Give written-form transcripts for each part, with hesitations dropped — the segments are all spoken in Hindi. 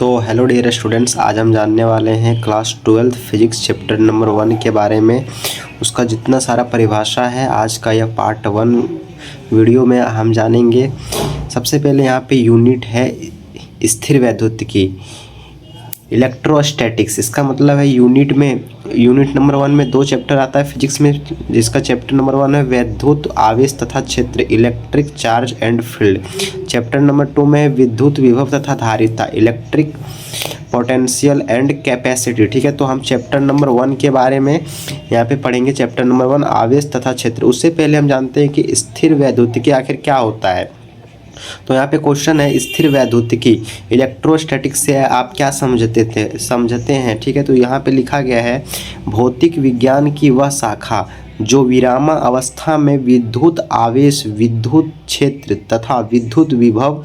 तो हेलो डियर स्टूडेंट्स, आज हम जानने वाले हैं क्लास 12 फिजिक्स चैप्टर नंबर 1 के बारे में। उसका जितना सारा परिभाषा है आज का यह पार्ट 1 वीडियो में हम जानेंगे। सबसे पहले यहाँ पे यूनिट है स्थिर वैद्युतिकी, इलेक्ट्रोस्टैटिक्स। इसका मतलब है यूनिट नंबर 1 में 2 चैप्टर आता है फिजिक्स में, जिसका चैप्टर नंबर 1 है वैद्युत आवेश तथा क्षेत्र, electric charge and field. Chapter number 2 में है विद्युत विभव तथा धारिता, इलेक्ट्रिक पोटेंशियल एंड कैपेसिटी। ठीक है, तो हम चैप्टर नंबर 1 के बारे में यहाँ पे पढ़ेंगे। चैप्टर नंबर 1 आवेश तथा क्षेत्र। उससे पहले हम जानते हैं कि स्थिर वैद्युतिकी आखिर क्या होता है। तो यहाँ पे क्वेश्चन है स्थिर वैद्युतिकी, इलेक्ट्रोस्टैटिक्स से आप क्या समझते हैं। ठीक है, तो यहाँ पे लिखा गया है भौतिक विज्ञान की वह शाखा जो विरामा अवस्था में विद्युत आवेश, विद्युत क्षेत्र तथा विद्युत विभव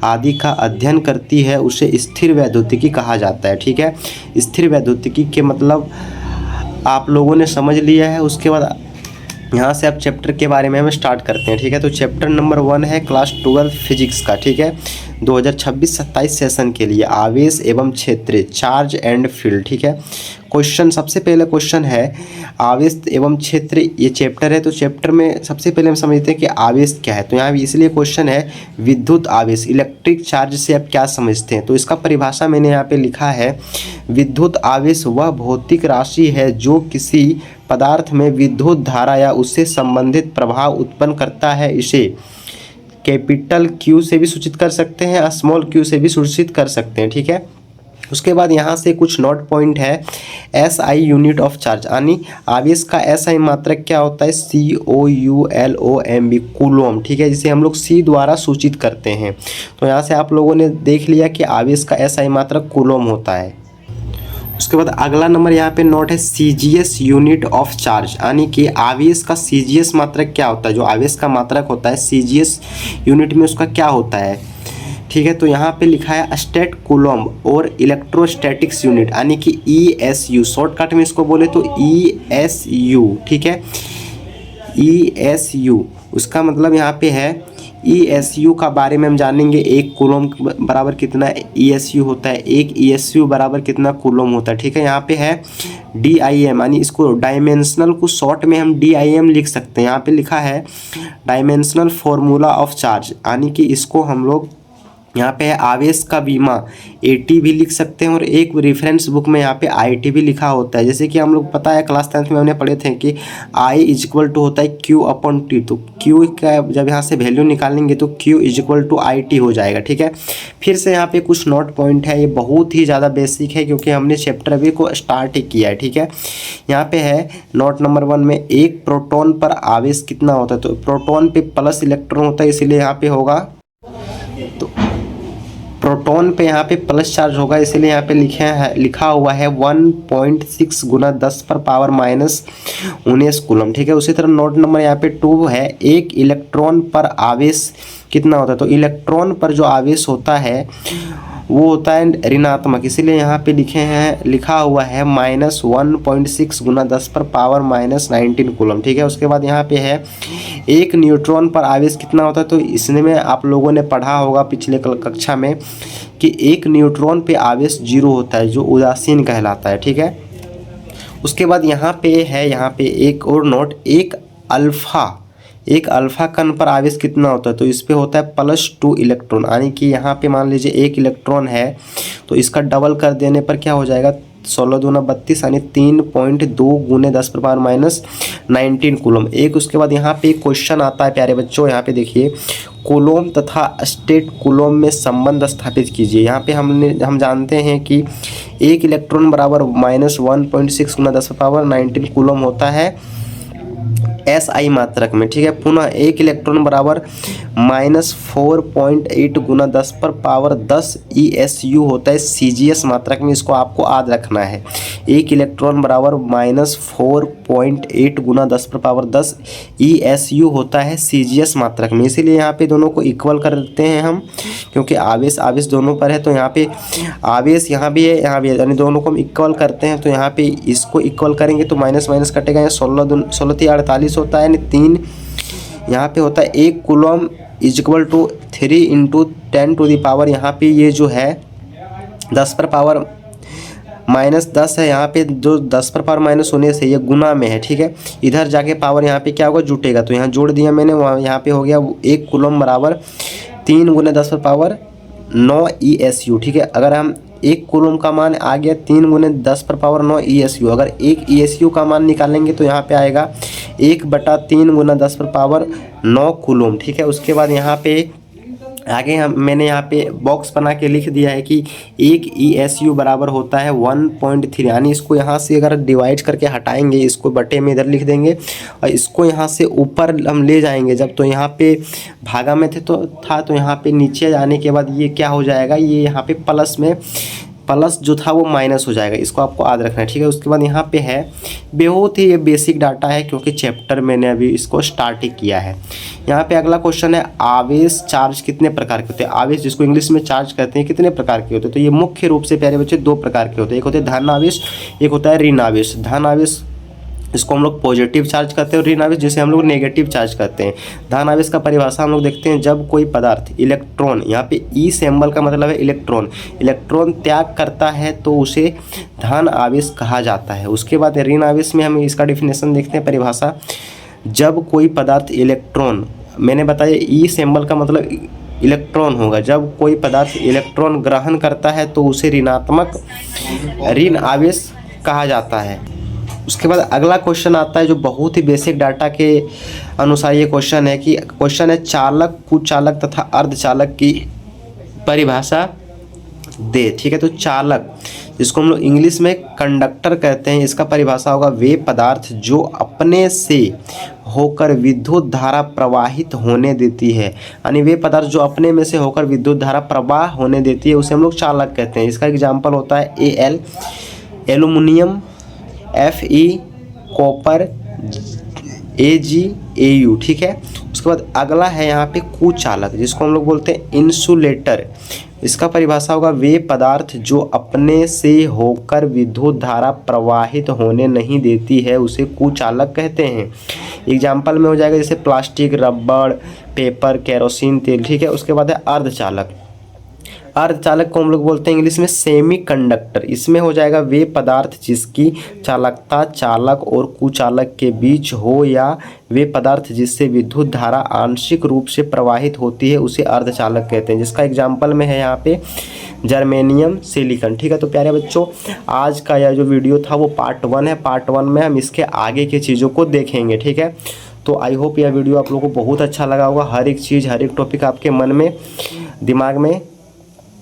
आदि का अध्ययन करती है, उसे स्थिर वैद्युतिकी कहा जाता है। ठीक है, स्थिर वैद्युतिकी के मतलब आप लोगों ने समझ लिया है। उसके बाद यहाँ से आप चैप्टर के बारे में हम स्टार्ट करते हैं। ठीक है, तो चैप्टर नंबर 1 है क्लास 12 फिजिक्स का। ठीक है, 2026-27 सेशन के लिए आवेश एवं क्षेत्र, चार्ज एंड फील्ड। ठीक है, क्वेश्चन सबसे पहले क्वेश्चन है आवेश एवं क्षेत्र। ये चैप्टर है, तो चैप्टर में सबसे पहले हम समझते हैं कि आवेश क्या है। तो यहाँ इसलिए क्वेश्चन है विद्युत आवेश, इलेक्ट्रिक चार्ज से आप क्या समझते हैं। तो इसका परिभाषा मैंने यहाँ पे लिखा है, विद्युत आवेश वह भौतिक राशि है जो किसी पदार्थ में विद्युत धारा या उससे संबंधित प्रभाव उत्पन्न करता है। इसे कैपिटल क्यू से भी सूचित कर सकते हैं, स्मॉल क्यू से भी सूचित कर सकते हैं। ठीक है, उसके बाद यहाँ से कुछ नोट पॉइंट है। SI यूनिट ऑफ चार्ज, यानी आवेश का SI मात्रक क्या होता है, COULOMB, कूलोम। ठीक है, जिसे हम लोग C द्वारा सूचित करते हैं। तो यहाँ से आप लोगों ने देख लिया कि आवेश का SI मात्रक कूलोम होता है। उसके बाद अगला नंबर यहाँ पे नोट है CGS यूनिट ऑफ चार्ज, यानी कि आवेश का CGS मात्रक क्या होता है। जो आवेश का मात्रक होता है CGS यूनिट में उसका क्या होता है। ठीक है, तो यहाँ पे लिखा है स्टेट कूलोम और इलेक्ट्रोस्टैटिक्स यूनिट, यानी कि ESU। शॉर्टकट में इसको बोले तो ESU। ठीक है, ESU उसका मतलब यहाँ पे है ESU का बारे में हम जानेंगे। एक कूलोम बराबर कितना ESU होता है, एक ESU बराबर कितना कूलोम होता है। ठीक है, यहाँ पे है DIM, यानी इसको डायमेंशनल को शॉर्ट में हम DIM लिख सकते हैं। यहाँ पे लिखा है डायमेंशनल फॉर्मूला ऑफ चार्ज, यानी कि इसको हम लोग यहाँ पे है आवेश का बीमा AT भी लिख सकते हैं, और एक रेफरेंस बुक में यहाँ पे IT भी लिखा होता है। जैसे कि हम लोग पता है क्लास 10th में हमने पढ़े थे कि I = होता है Q/T। तो Q का जब यहाँ से वैल्यू निकालेंगे तो Q = IT हो जाएगा। ठीक है, फिर से यहाँ पे कुछ नोट पॉइंट है, ये बहुत ही ज़्यादा बेसिक है क्योंकि हमने चैप्टर अभी को स्टार्ट ही किया है। ठीक है, यहाँ पे है नोट नंबर 1 में एक प्रोटॉन पर आवेश कितना होता है। तो प्रोटॉन पे प्लस इलेक्ट्रॉन होता है, इसीलिए यहाँ पे होगा, तो प्रोटॉन पे यहाँ पे प्लस चार्ज होगा, इसीलिए यहाँ पे लिखा हुआ है 1.6 × 10⁻⁻19 कूलम। ठीक है, उसी तरह नोट नंबर यहाँ पे 2 है, एक इलेक्ट्रॉन पर आवेश कितना होता है। तो इलेक्ट्रॉन पर जो आवेश होता है वो होता है ऋणात्मक, इसीलिए यहाँ पे लिखा हुआ है -1.6 × 10⁻⁻19 कूलम। ठीक है, उसके बाद यहाँ पे है एक न्यूट्रॉन पर आवेश कितना होता है। तो इसमें आप लोगों ने पढ़ा होगा पिछले कक्षा में कि एक न्यूट्रॉन पे आवेश 0 होता है, जो उदासीन कहलाता है। ठीक है, उसके बाद यहाँ पे एक और नोट, एक अल्फा कण पर आवेश कितना होता है। तो इस पे होता है +2 इलेक्ट्रॉन, यानी कि यहाँ पे मान लीजिए एक इलेक्ट्रॉन है तो इसका डबल कर देने पर क्या हो जाएगा, 16 दूना 32, यानी 3.2 × 10⁻⁻19 कूलम। एक उसके बाद यहाँ पे एक क्वेश्चन आता है प्यारे बच्चों, यहाँ पे देखिए कूलम तथा स्टेट कूलम में संबंध स्थापित कीजिए। यहाँ पे हम जानते हैं कि एक इलेक्ट्रॉन बराबर -1.6 × 10⁻19 कूलम होता है SI मात्रक में। ठीक है, पुनः एक इलेक्ट्रॉन बराबर -4.8 × 10⁻10 ESU होता है CGS मात्रक में। इसको आपको याद रखना है, एक इलेक्ट्रॉन बराबर -4.8 × 10⁻10 ESU होता है CGS मात्रक में। इसीलिए यहाँ पे दोनों को इक्वल कर देते हैं हम, क्योंकि आवेश दोनों पर है। तो यहाँ पे आवेश यहाँ भी है, यहाँ भी है, यानी दोनों को हम इक्वल करते हैं। तो यहाँ पे इसको इक्वल करेंगे तो माइनस माइनस कटेगा, यहाँ 16 48 होता है, यानी 3 यहाँ पे होता है। एक कूलम = 3 × 10⁻, यहाँ पे ये जो है 10 पर पावर -10 है, यहाँ पे जो 10 पर पावर माइनस होने से ये गुना में है, ठीक है। इधर जाके पावर यहाँ पे क्या होगा, जुटेगा, तो यहाँ जोड़ दिया मैंने, वहाँ यहाँ पे हो गया 1 कूलम बराबर 3 × 10 पर पावर 9 ESU, ठीक है। अगर हम 1 कूलम का मान आ गया 3 × 10 पर पावर 9 ESU, अगर 1 ESU का मान निकालेंगे तो यहाँ पे आएगा 1/3 × 10 पर पावर 9 कूलम, ठीक है। उसके बाद यहाँ पे आगे मैंने यहाँ पे बॉक्स बना के लिख दिया है कि 1 ESU बराबर होता है 1.3, यानी इसको यहाँ से अगर डिवाइड करके हटाएंगे, इसको बटे में इधर लिख देंगे और इसको यहाँ से ऊपर हम ले जाएंगे जब, तो यहाँ पे भागा में तो यहाँ पे नीचे जाने के बाद ये क्या हो जाएगा, ये यहाँ पे प्लस जो था वो माइनस हो जाएगा, इसको आपको याद रखना है, ठीक है। उसके बाद यहाँ पे है, बहुत ही ये बेसिक डाटा है क्योंकि चैप्टर मैंने अभी इसको स्टार्ट ही किया है। यहाँ पे अगला क्वेश्चन है, आवेश चार्ज कितने प्रकार के होते हैं। आवेश जिसको इंग्लिश में चार्ज कहते हैं कितने प्रकार के होते हैं, तो ये मुख्य रूप से प्यारे बच्चे 2 प्रकार के होते हैं, एक होते हैं धन आवेश, एक होता है ऋण आवेश। धन आवेश इसको हम लोग पॉजिटिव चार्ज करते हैं और ऋण आवेश जिसे हम लोग नेगेटिव चार्ज करते हैं। धन आवेश का परिभाषा हम लोग देखते हैं, जब कोई पदार्थ इलेक्ट्रॉन, यहाँ पे ई सिंबल का मतलब है इलेक्ट्रॉन त्याग करता है तो उसे धन आवेश कहा जाता है। उसके बाद ऋण आवेश में हम इसका डिफिनेशन देखते हैं, परिभाषा, जब कोई पदार्थ इलेक्ट्रॉन, मैंने बताया ई सिंबल का मतलब इलेक्ट्रॉन होगा, जब कोई पदार्थ इलेक्ट्रॉन ग्रहण करता है तो उसे ऋणात्मक ऋण आवेश कहा जाता है। उसके बाद अगला क्वेश्चन आता है जो बहुत ही बेसिक डाटा के अनुसार ये क्वेश्चन है, कि क्वेश्चन है चालक, कुचालक तथा अर्धचालक की परिभाषा दे, ठीक है। तो चालक जिसको हम लोग इंग्लिश में कंडक्टर कहते हैं, इसका परिभाषा होगा वे पदार्थ जो अपने से होकर विद्युत धारा प्रवाहित होने देती है, यानी वे पदार्थ जो अपने में से होकर विद्युत धारा प्रवाह होने देती है उसे हम लोग चालक कहते हैं। इसका एग्जाम्पल होता है Al aluminium, Fe copper, Ag Au, ठीक है। उसके बाद अगला है यहाँ पे कुचालक जिसको हम लोग बोलते हैं इंसुलेटर। इसका परिभाषा होगा वे पदार्थ जो अपने से होकर विद्युत धारा प्रवाहित होने नहीं देती है उसे कुचालक कहते हैं। एग्जाम्पल में हो जाएगा जैसे प्लास्टिक, रबड़, पेपर, केरोसिन तेल, ठीक है। उसके बाद है अर्धचालक। अर्धचालक को हम लोग बोलते हैं इंग्लिश में सेमीकंडक्टर। इसमें हो जाएगा वे पदार्थ जिसकी चालकता चालक और कुचालक के बीच हो, या वे पदार्थ जिससे विद्युत धारा आंशिक रूप से प्रवाहित होती है उसे अर्धचालक कहते हैं। जिसका एग्जाम्पल में है यहाँ पे जर्मेनियम, सिलिकॉन, ठीक है। तो प्यारे बच्चों, आज का यह जो वीडियो था वो पार्ट 1 है। पार्ट 1 में हम इसके आगे की चीज़ों को देखेंगे, ठीक है। तो आई होप यह वीडियो आप लोगों को बहुत अच्छा लगा होगा। हर एक चीज़, हर एक टॉपिक आपके मन में, दिमाग में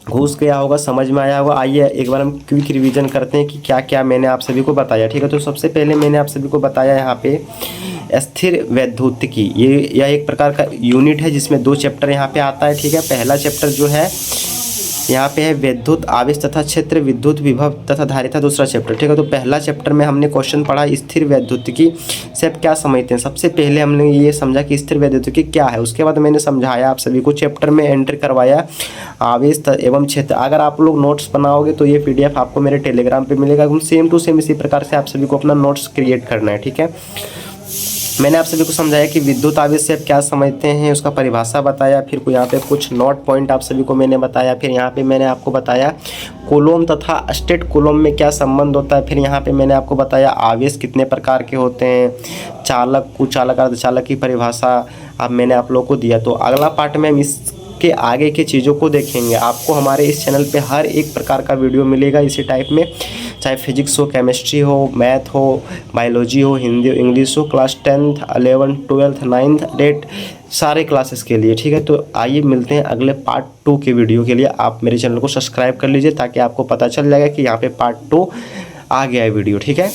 घुस गया होगा, समझ में आया होगा। आइए एक बार हम क्विक रिवीजन करते हैं कि क्या क्या मैंने आप सभी को बताया, ठीक है। तो सबसे पहले मैंने आप सभी को बताया यहाँ पे स्थिर वैद्युतिकी, यह एक प्रकार का यूनिट है जिसमें 2 चैप्टर यहाँ पे आता है, ठीक है। पहला चैप्टर जो है यहाँ पे है विद्युत आवेश तथा क्षेत्र, विद्युत विभव तथा धारिता, दूसरा चैप्टर, ठीक है। तो पहला चैप्टर में हमने क्वेश्चन पढ़ा स्थिर वैद्युतिकी से आप क्या समझते हैं। सबसे पहले हमने ये समझा कि स्थिर वैद्युतिकी क्या है, उसके बाद मैंने समझाया आप सभी को, चैप्टर में एंट्री करवाया आवेश एवं क्षेत्र। अगर आप लोग नोट्स बनाओगे तो ये PDF आपको मेरे टेलीग्राम पर मिलेगा। सेम टू सेम इसी प्रकार से आप सभी को अपना नोट्स क्रिएट करना है, ठीक है। मैंने आप सभी को समझाया कि विद्युत आवेश से आप क्या समझते हैं, उसका परिभाषा बताया, फिर यहाँ पे कुछ नोट पॉइंट आप सभी को मैंने बताया, फिर यहाँ पे मैंने आपको बताया कूलम तथा स्टेट कूलम में क्या संबंध होता है, फिर यहाँ पे मैंने आपको बताया आवेश कितने प्रकार के होते हैं, चालक, कुचालक, अर्धचालक की परिभाषा अब मैंने आप लोगों को दिया। तो अगला पार्ट में हम इसके आगे की चीज़ों को देखेंगे। आपको हमारे इस चैनल पे हर एक प्रकार का वीडियो मिलेगा इसी टाइप में, चाहे फिजिक्स हो, केमिस्ट्री हो, मैथ हो, बायोलॉजी हो, हिंदी हो, इंग्लिश हो, class 10th, 11th, 12th, 9th, 8 सारे क्लासेस के लिए, ठीक है। तो आइए मिलते हैं अगले पार्ट 2 के वीडियो के लिए। आप मेरे चैनल को सब्सक्राइब कर लीजिए ताकि आपको पता चल जाएगा कि यहाँ पे पार्ट 2 आ गया है वीडियो, ठीक है।